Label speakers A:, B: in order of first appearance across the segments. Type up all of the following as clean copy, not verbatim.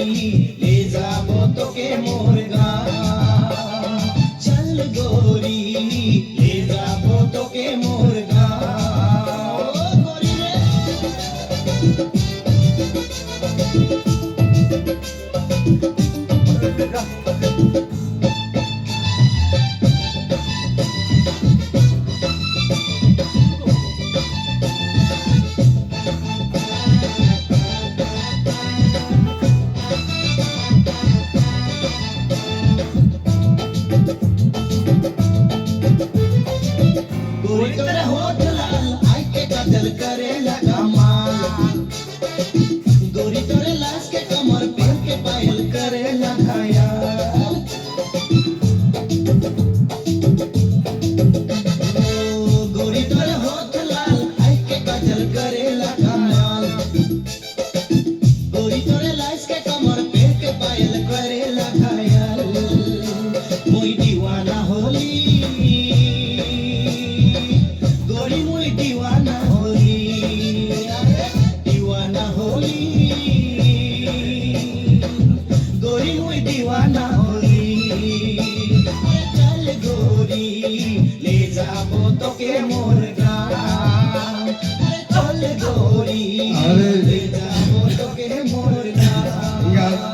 A: ले जाबो तोके मोर गाँव चल गोरी ले जाबो तोके मोर गाँव गोरी रे गोरी तोरे होठ लाल आई के काजल करे लगा माल गोरी तोरे लाश के कमर पहन के पायल करे लगाया गोरी तोरे होठ लाल आई के काजल करे लगा माल गोरी तोरे लाश के कमर पहन के पायल करे लगाया मोई दीवाना होली गोरी मुई दीवाना होली दीवाना होली गोरी मुई दीवाना होली चल गोरी ले जाबो तोके मोर गाँव चल गोरी ले जाबो तोके मोर गाँव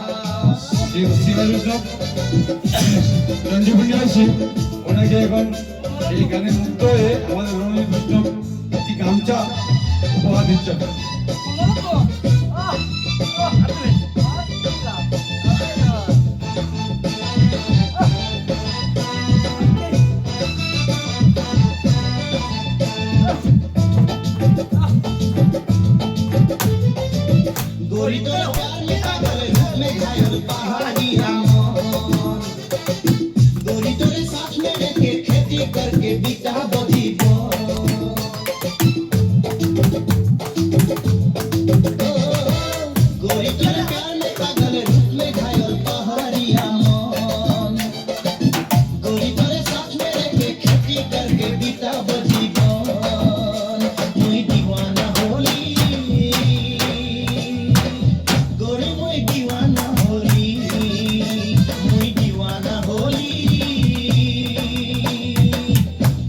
B: রঞ্জিপুঞ্জা আছে ওনাকে এখন এই গানে মুক্ত হয়ে আমাদের রণজিৎ বৈষ্ণব একটি গামছা উপহার দিচ্ছে
A: गोरी तोरा प्यार में पागल रूप में घायल पहाड़ी रामन गोरी तोरे साथ में रह के खेती करके बीता बधी गोरी तोरे प्यार में पागल रूप में घायल पहाड़ी रामन गोरी तोरे साथ में रह के खेती करके बीता बधी मुई दीवाना होली गोरी मुई दीवाना होली मुई दीवाना होली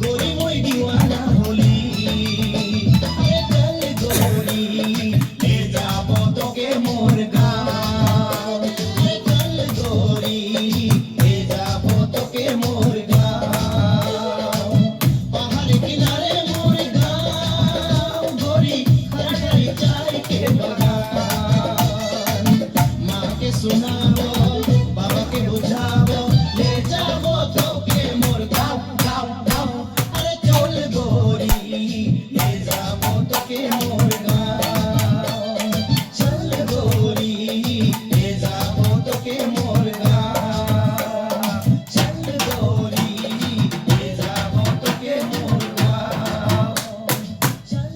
A: गोरी मुई दीवाना होली अरे चल गोरी ले जाबो तोके मोर गाँव अरे चल गोरी ले जाबो तोके मोर गाँव पहाड़ किनारे मोर गाँव गोरी हरी चाय के बगान माँ के सुनावो बाबा के बुझावो ले जाबो तोके मोर गाँव गाँव गाँव अरे चल गोरी ले जाबो तोके मोर